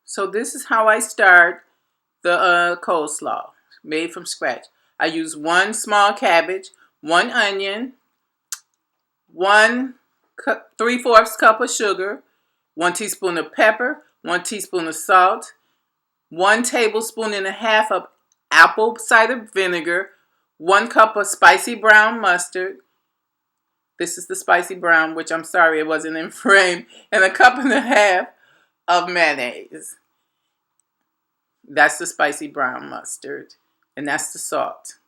So this is how I start the coleslaw made from scratch. I use one small cabbage, one onion, one 3/4 cup of sugar, 1 teaspoon of pepper, 1 teaspoon of salt, 1.5 tablespoons of apple cider vinegar, 1 cup of spicy brown mustard. This is the spicy brown, which I'm sorry it wasn't in frame, and 1.5 cups of mayonnaise. That's the spicy brown mustard, and that's the salt.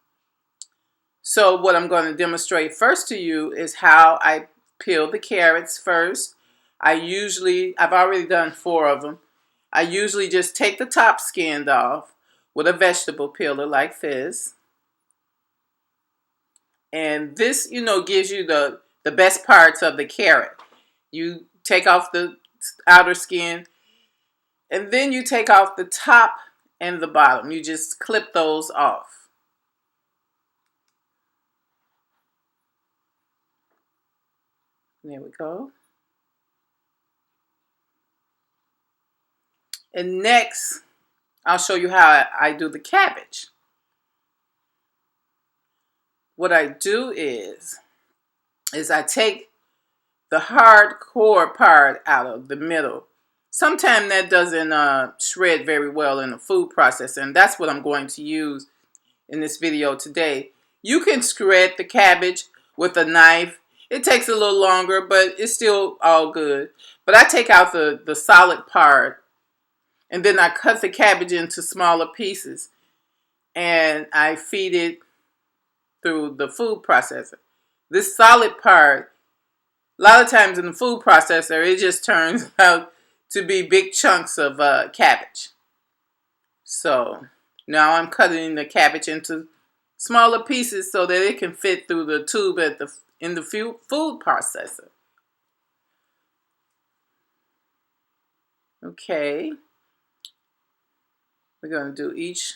So what I'm going to demonstrate first to you is how I peel the carrots first. I've already done 4 of them. I usually just take the top skin off with a vegetable peeler like this. And this, gives you the best parts of the carrot. You take off the outer skin, and then you take off the top and the bottom. You just clip those off. There we go. And next, I'll show you how I do the cabbage. What I do is I take the hardcore part out of the middle. Sometimes that doesn't shred very well in a food processor, and that's what I'm going to use in this video today. You can shred the cabbage with a knife. It takes a little longer, but it's still all good. But I take out the solid part, and then I cut the cabbage into smaller pieces, and I feed it through the food processor. This solid part, a lot of times in the food processor, it just turns out to be big chunks of cabbage. So now I'm cutting the cabbage into smaller pieces so that it can fit through the tube in the food processor. Okay. We're going to do each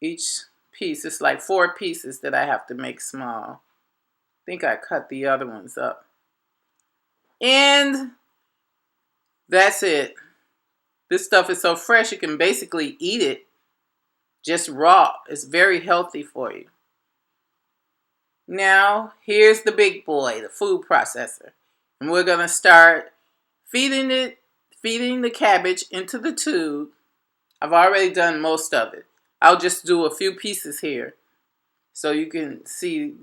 piece. It's like 4 pieces that I have to make small. I think I cut the other ones up. And that's it. This stuff is so fresh you can basically eat it just raw. It's very healthy for you. Now, here's the big boy, the food processor. And we're going to start feeding the cabbage into the tube. I've already done most of it. I'll just do a few pieces here so you can see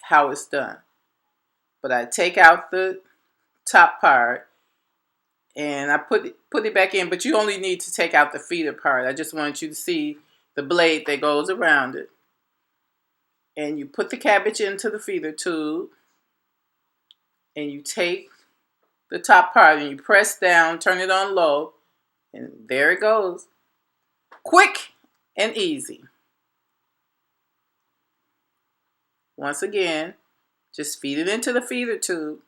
how it's done. But I take out the top part and I put it back in, but you only need to take out the feeder part. I just want you to see the blade that goes around it. And you put the cabbage into the feeder tube, and you take the top part and you press down, turn it on low, and there it goes. Quick and easy. Once again, just feed it into the feeder tube,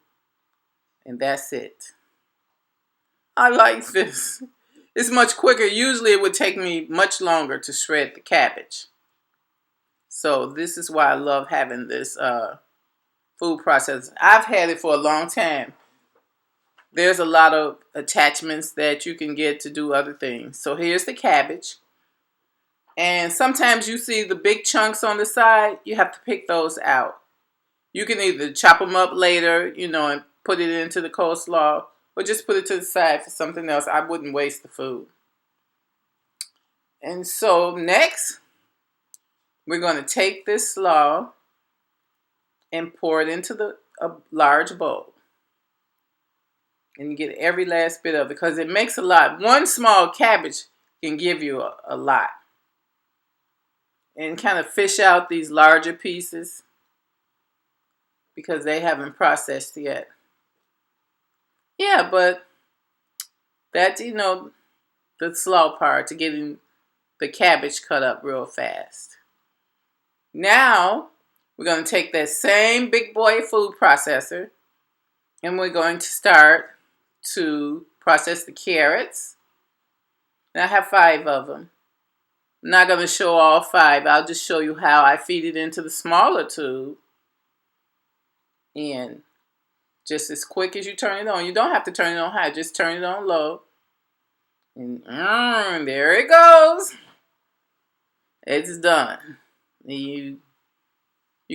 and that's it. I like this. It's much quicker. Usually it would take me much longer to shred the cabbage. So this is why I love having this food processor. I've had it for a long time. There's a lot of attachments that you can get to do other things. So here's the cabbage. And sometimes you see the big chunks on the side. You have to pick those out. You can either chop them up later, and put it into the coleslaw, or just put it to the side for something else. I wouldn't waste the food. And so next, we're going to take this slaw and pour it into a large bowl. And you get every last bit of it because it makes a lot. One small cabbage can give you a lot. And kind of fish out these larger pieces because they haven't processed yet. Yeah, but that's, the slow part to getting the cabbage cut up real fast. Now, we're going to take that same big boy food processor and we're going to start to process the carrots. And I have 5 of them. I'm not going to show all 5. I'll just show you how I feed it into the smaller tube. And just as quick as you turn it on. You don't have to turn it on high. Just turn it on low. And there it goes. It's done. You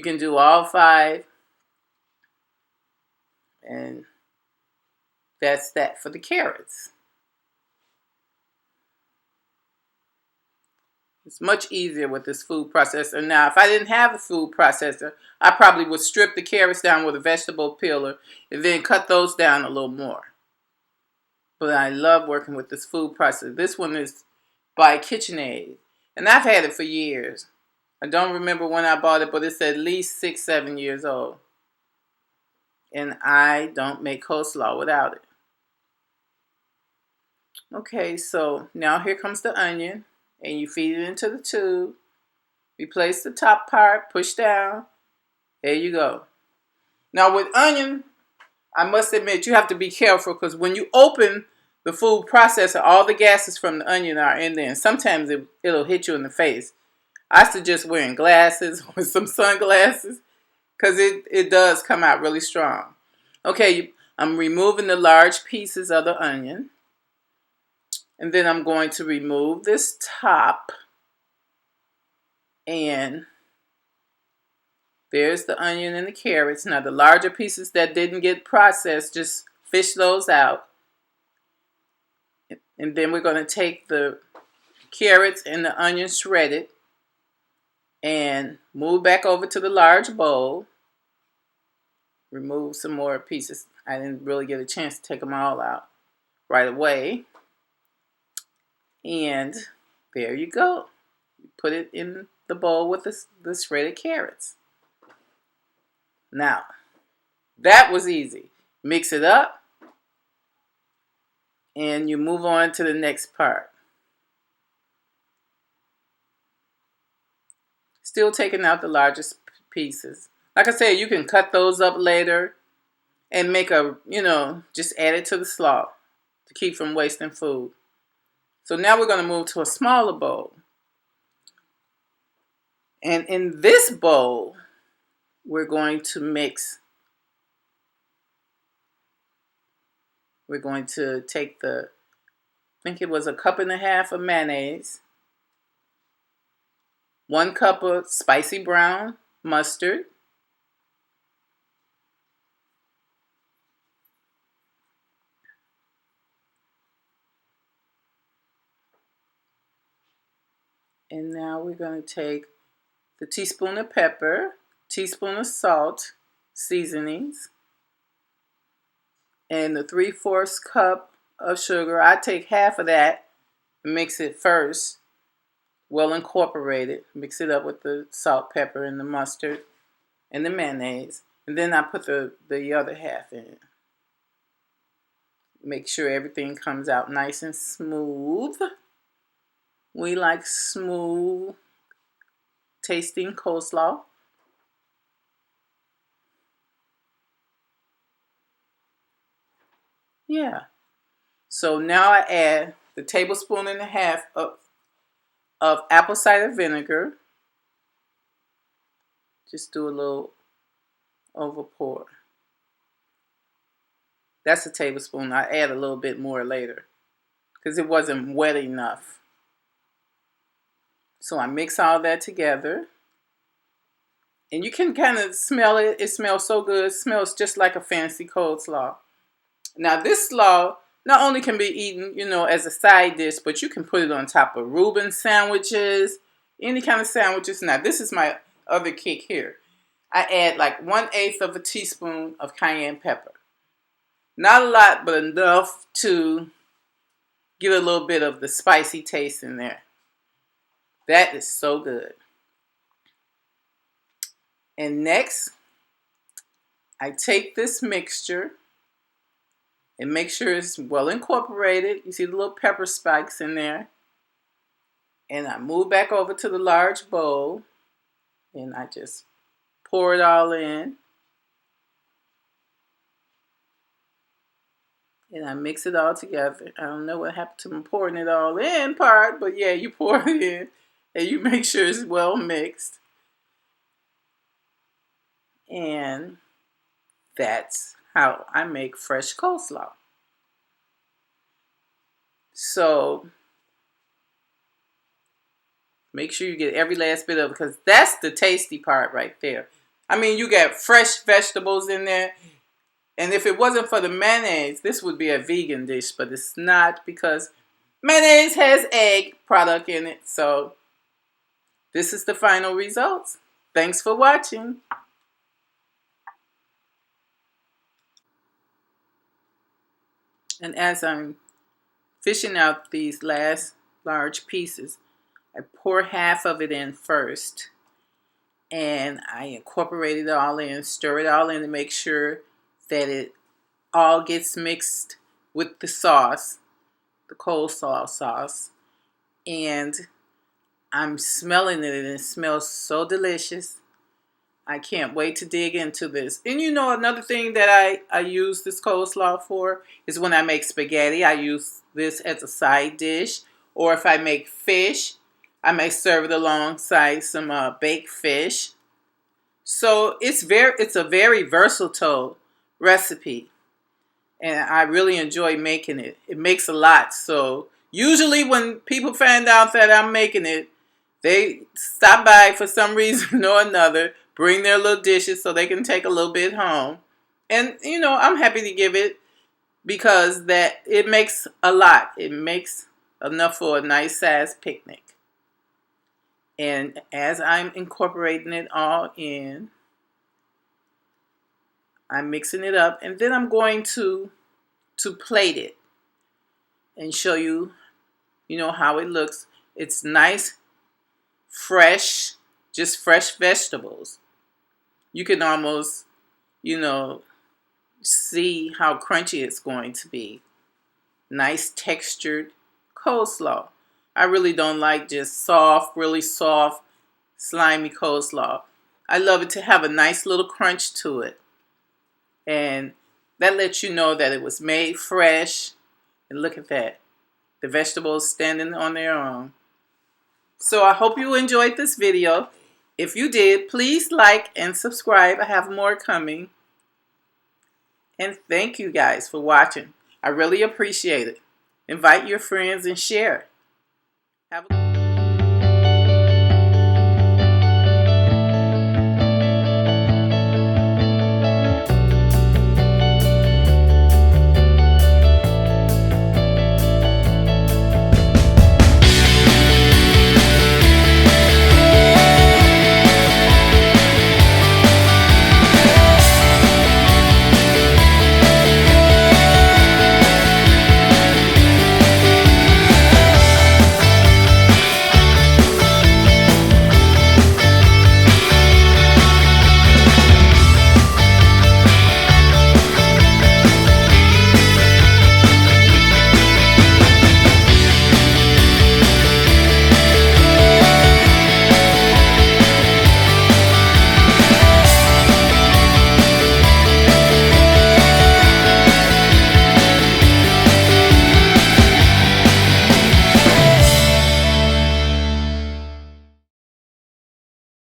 can do all 5. And that's that for the carrots. It's much easier with this food processor. Now, if I didn't have a food processor, I probably would strip the carrots down with a vegetable peeler and then cut those down a little more. But I love working with this food processor. This one is by KitchenAid. And I've had it for years. I don't remember when I bought it, but it's at least 6, 7 years old. And I don't make coleslaw without it. Okay, so now here comes the onion. And you feed it into the tube. Replace the top part, push down. There you go. Now with onion, I must admit you have to be careful because when you open the food processor, all the gases from the onion are in there. And sometimes it'll hit you in the face. I suggest wearing glasses or some sunglasses because it does come out really strong. Okay, I'm removing the large pieces of the onion. And then I'm going to remove this top. And there's the onion and the carrots. Now the larger pieces that didn't get processed, just fish those out. And then we're going to take the carrots and the onion shredded and move back over to the large bowl. Remove some more pieces. I didn't really get a chance to take them all out right away. And there you go. Put it in the bowl with the shredded carrots. Now, that was easy. Mix it up, and you move on to the next part. Still taking out the largest pieces. Like I said, you can cut those up later and make just add it to the slaw to keep from wasting food. So now we're going to move to a smaller bowl. And in this bowl, we're going to take I think it was 1.5 cups of mayonnaise, 1 cup of spicy brown mustard, and now we're going to take the teaspoon of pepper, teaspoon of salt, seasonings, and the 3/4 cup of sugar. I take half of that and mix it first, well incorporated. Mix it up with the salt, pepper, and the mustard and the mayonnaise. And then I put the other half in. Make sure everything comes out nice and smooth. We like smooth tasting coleslaw. Yeah. So now I add the 1.5 tablespoons of apple cider vinegar. Just do a little over pour. That's 1 tablespoon. I add a little bit more later because it wasn't wet enough. So I mix all that together. And you can kind of smell it. It smells so good. It smells just like a fancy coleslaw. Now this slaw not only can be eaten, as a side dish, but you can put it on top of Reuben sandwiches, any kind of sandwiches. Now this is my other kick here. I add like 1/8 teaspoon of cayenne pepper. Not a lot, but enough to get a little bit of the spicy taste in there. That is so good. And next, I take this mixture and make sure it's well incorporated. You see the little pepper spikes in there. And I move back over to the large bowl and I just pour it all in. And I mix it all together. I don't know what happened to me pouring it all in part, but yeah, you pour it in and you make sure it's well mixed. And that's how I make fresh coleslaw. So make sure you get every last bit of it, because that's the tasty part right there. I mean, you got fresh vegetables in there. And if it wasn't for the mayonnaise, this would be a vegan dish, but it's not, because mayonnaise has egg product in it. So this is the final results. Thanks for watching. And as I'm fishing out these last large pieces, I pour half of it in first. And I incorporate it all in, stir it all in to make sure that it all gets mixed with the sauce, the coleslaw sauce. And I'm smelling it, and it smells so delicious. I can't wait to dig into this. And you know, another thing that I use this coleslaw for is when I make spaghetti. I use this as a side dish. Or if I make fish, I may serve it alongside some baked fish. So it's a very versatile recipe. And I really enjoy making it. It makes a lot. So usually when people find out that I'm making it, they stop by for some reason or another, bring their little dishes so they can take a little bit home. And, you know, I'm happy to give it, because that it makes a lot. It makes enough for a nice size picnic. And as I'm incorporating it all in, I'm mixing it up, and then I'm going to plate it and show you, you know, how it looks. It's nice, fresh, just fresh vegetables. You can almost, you know, see how crunchy it's going to be. Nice textured coleslaw. I really don't like just soft, really soft, slimy coleslaw. I love it to have a nice little crunch to it. And that lets you know that it was made fresh. And look at that. The vegetables standing on their own. So I hope you enjoyed this video. If you did, please like and subscribe. I have more coming. And thank you guys for watching. I really appreciate it. Invite your friends and share. Have a